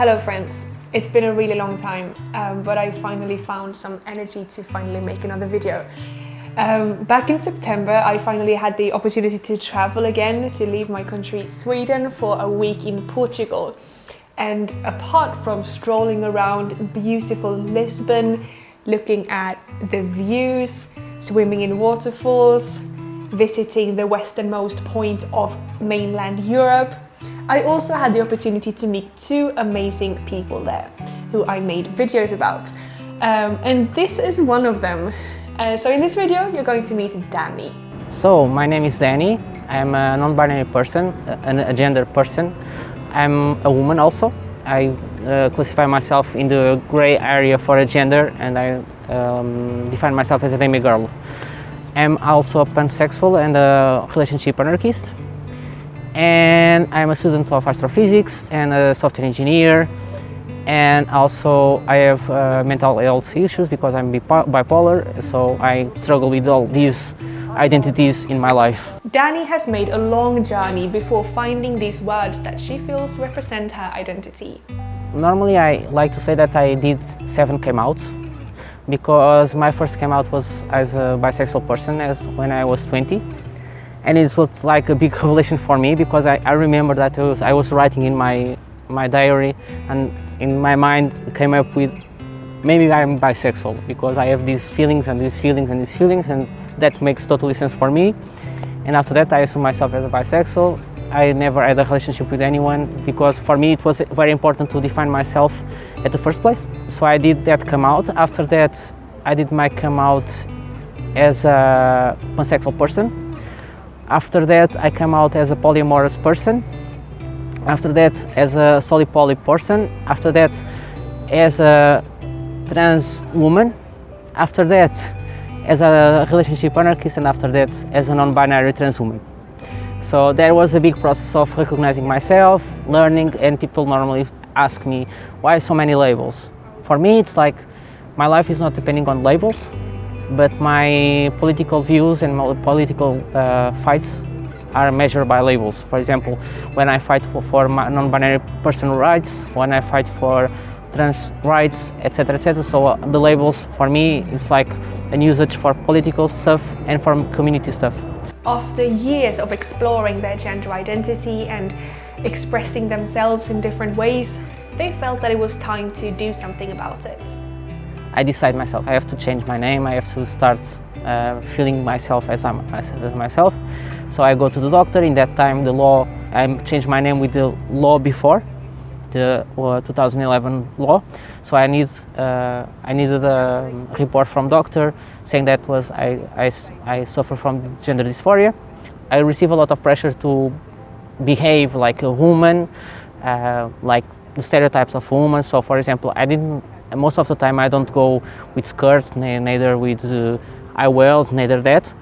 Hello friends, it's been a really long time, but I finally found some energy to finally make another video. Back in September, I finally had the opportunity to travel again, to leave my country, Sweden, for a week in Portugal. And apart from strolling around beautiful Lisbon, looking at the views, swimming in waterfalls, visiting the westernmost point of mainland Europe, I also had the opportunity to meet two amazing people there, who I made videos about. And this is one of them. So in this video, you're going to meet Dani. So, my name is Dani. I'm a non-binary person, a gender person. I'm a woman also. I classify myself in the gray area for a gender, and I define myself as a demigirl. I'm also a pansexual and a relationship anarchist. And I'm a student of astrophysics and a software engineer. And also I have mental health issues because I'm bipolar, so I struggle with all these identities in my life. Dani has made a long journey before finding these words that she feels represent her identity. Normally I like to say that I did 7 came outs, because my first came out was as a bisexual person when I was 20. And it was like a big revelation for me, because I remember that I was writing in my diary, and in my mind came up with, maybe I'm bisexual because I have these feelings and these feelings and these feelings, and that makes totally sense for me. And after that I assumed myself as a bisexual. I never had a relationship with anyone, because for me it was very important to define myself at the first place. So I did that come out. After that I did my come out as a pansexual person. After that I came out as a polyamorous person. After that as a poly person. After that as a trans woman. After that as a relationship anarchist, and after that as a non-binary trans woman. So there was a big process of recognizing myself, learning, and people normally ask me, why so many labels? For me it's like, my life is not depending on labels, but my political views and my political fights are measured by labels. For example, when I fight for non-binary person rights, when I fight for trans rights, etc., etc. So the labels for me is like an usage for political stuff and for community stuff. After years of exploring their gender identity and expressing themselves in different ways, they felt that it was time to do something about it. I decide myself, I have to change my name, I have to start feeling myself as myself. So I go to the doctor. In that time the law, I changed my name with the law before, the 2011 law. So I needed a report from doctor saying that was I suffer from gender dysphoria. I receive a lot of pressure to behave like a woman, like the stereotypes of a woman. So for example, most of the time I don't go with skirts, neither with high heels, neither that.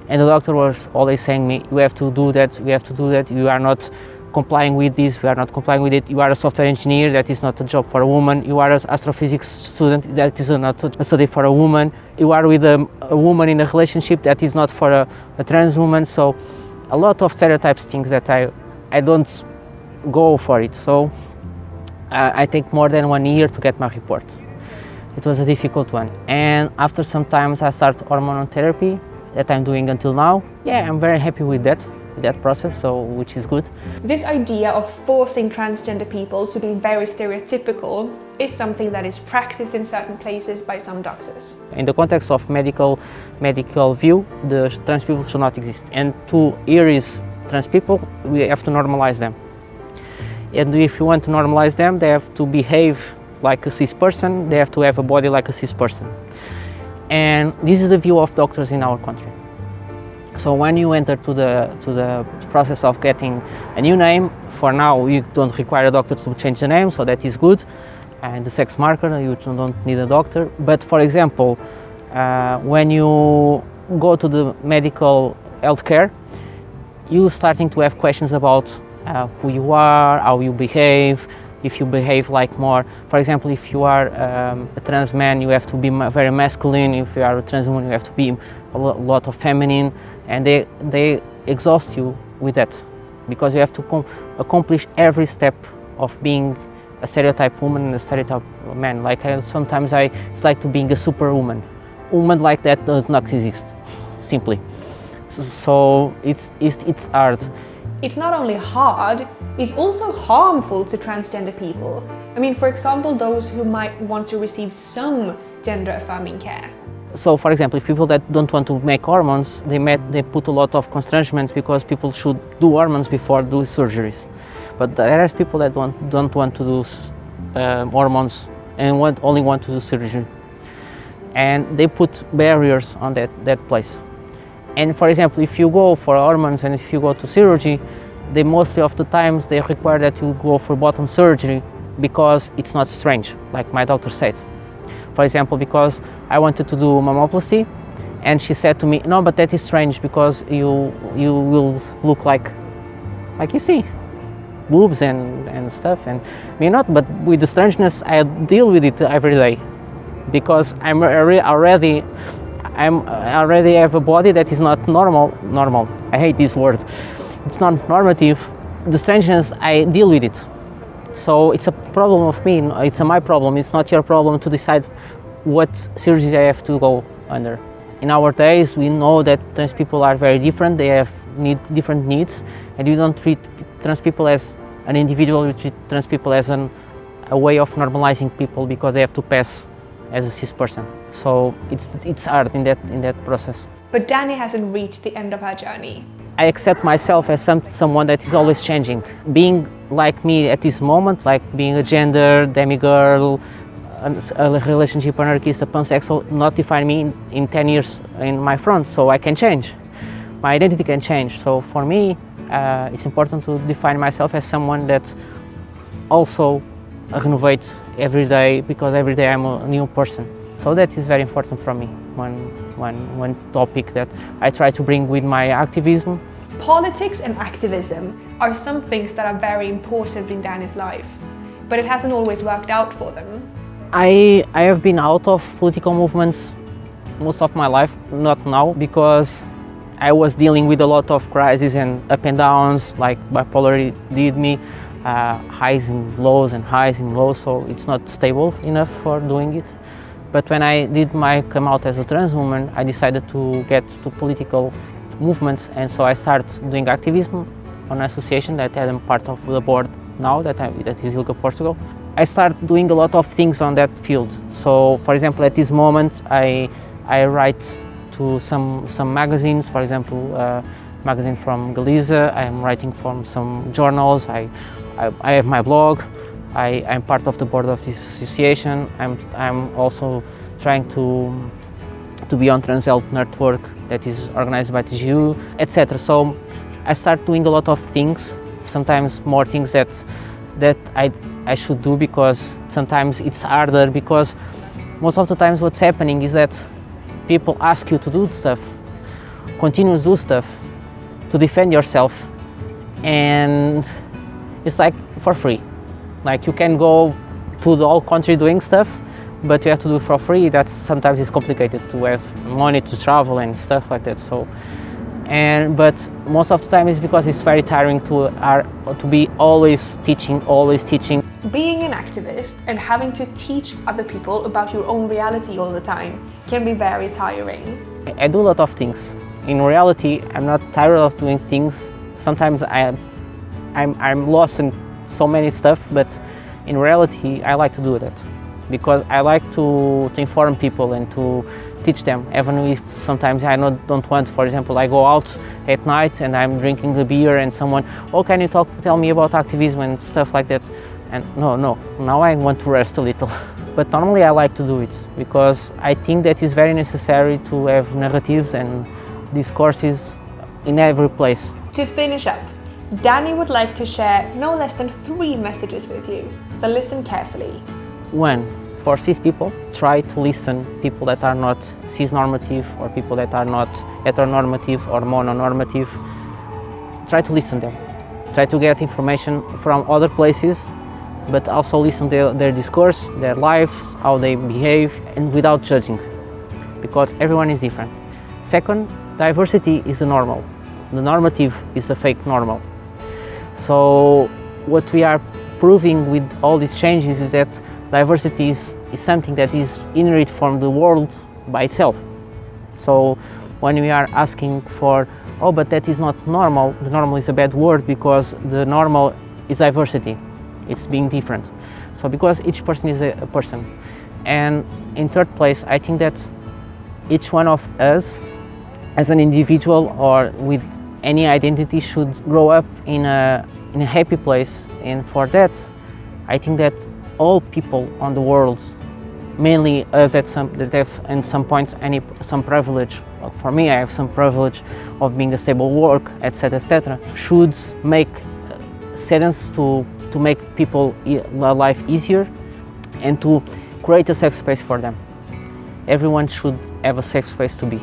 And the doctor was always saying me, you have to do that, you have to do that, you are not complying with this, we are not complying with it, you are a software engineer, that is not a job for a woman, you are an astrophysics student, that is not a study for a woman, you are with a woman in a relationship, that is not for a trans woman. So a lot of stereotypes, things that I don't go for it. So I take more than 1 year to get my report. It was a difficult one. And after some time I start hormonal therapy that I'm doing until now. Yeah, I'm very happy with that process, so which is good. This idea of forcing transgender people to be very stereotypical is something that is practiced in certain places by some doctors. In the context of medical view, the trans people should not exist. And to erase trans people, we have to normalize them. And if you want to normalize them, they have to behave like a cis person, they have to have a body like a cis person. And this is the view of doctors in our country. So when you enter to the process of getting a new name, for now you don't require a doctor to change the name, so that is good. And the sex marker, you don't need a doctor. But for example, when you go to the medical healthcare, you're starting to have questions about who you are, how you behave, if you behave like more, for example, if you are a trans man, you have to be very masculine. If you are a trans woman, you have to be a lot of feminine, and they exhaust you with that, because you have to accomplish every step of being a stereotype woman and a stereotype man. Like it's like to being a superwoman. Woman like that does not exist, simply. So it's hard. It's not only hard, it's also harmful to transgender people. I mean, for example, those who might want to receive some gender-affirming care. So, for example, if people that don't want to make hormones, they put a lot of constrangtions because people should do hormones before doing surgeries. But there are people that don't want to do hormones and only want to do surgery. And they put barriers on that place. And for example, if you go for hormones and if you go to surgery, they mostly of the times they require that you go for bottom surgery because it's not strange, like my doctor said. For example, because I wanted to do mammoplasty, and she said to me, no, but that is strange because you will look like you see, boobs and stuff, and me not, but with the strangeness I deal with it every day because I already have a body that is not normal. I hate this word. It's not normative. The strangeness, I deal with it. So it's a problem of me, it's my problem, it's not your problem to decide what surgery I have to go under. In our days, we know that trans people are very different, they have different needs, and you don't treat trans people as an individual, you treat trans people as a way of normalizing people because they have to pass as a cis person. So it's hard in that process. But Dani hasn't reached the end of her journey. I accept myself as someone that is always changing. Being like me at this moment, like being a gender, demigirl, a relationship anarchist, a pansexual, not define me in 10 years in my front, so I can change. My identity can change. So for me, it's important to define myself as someone that also renovates every day, because every day I'm a new person. So that is very important for me. One topic that I try to bring with my activism. Politics and activism are some things that are very important in Dani's life, but it hasn't always worked out for them. I have been out of political movements most of my life, not now, because I was dealing with a lot of crises and up and downs, like bipolarity did me, highs and lows and highs and lows, so it's not stable enough for doing it. But when I did my come out as a trans woman, I decided to get to political movements, and so I started doing activism on an association that I'm part of the board now, that is ILGA Portugal. I started doing a lot of things on that field. So, for example, at this moment, I write to some magazines, for example, magazine from Galicia. I'm writing from some journals. I have my blog. I'm part of the board of this association. I'm also trying to be on Trans Health Network that is organized by TGU, etc. So I start doing a lot of things, sometimes more things that I should do, because sometimes it's harder, because most of the times what's happening is that people ask you to do stuff, continue to do stuff, to defend yourself, and it's like for free. Like you can go to the whole country doing stuff, but you have to do it for free. That's sometimes it's complicated to have money to travel and stuff like that. So, but most of the time it's because it's very tiring to be always teaching. Being an activist and having to teach other people about your own reality all the time can be very tiring. I do a lot of things. In reality, I'm not tired of doing things. Sometimes I'm lost in so many stuff, but in reality I like to do that because I like to inform people and to teach them, even if sometimes I don't want. For example, I go out at night and I'm drinking a beer and someone, oh, can you tell me about activism and stuff like that? And no, now I want to rest a little. But normally I like to do it because I think that it's very necessary to have narratives and discourses in every place. To finish up, Dani would like to share no less than 3 messages with you, so listen carefully. 1. For cis people, try to listen people that are not cis-normative or people that are not heteronormative or mononormative. Try to listen to them. Try to get information from other places, but also listen to their discourse, their lives, how they behave, and without judging, because everyone is different. 2nd, diversity is the normal. The normative is the fake normal. So what we are proving with all these changes is that diversity is something that is inherent from the world by itself. So when we are asking for, oh, but that is not normal, the normal is a bad word because the normal is diversity, it's being different. So because each person is a person. And in third place, I think that each one of us as an individual or with any identity should grow up in a happy place, and for that I think that all people on the world, mainly us that have in some points some privilege, like for me I have some privilege of being a stable work, etc., etc., should make sense to make people life easier and to create a safe space for them. Everyone should have a safe space to be.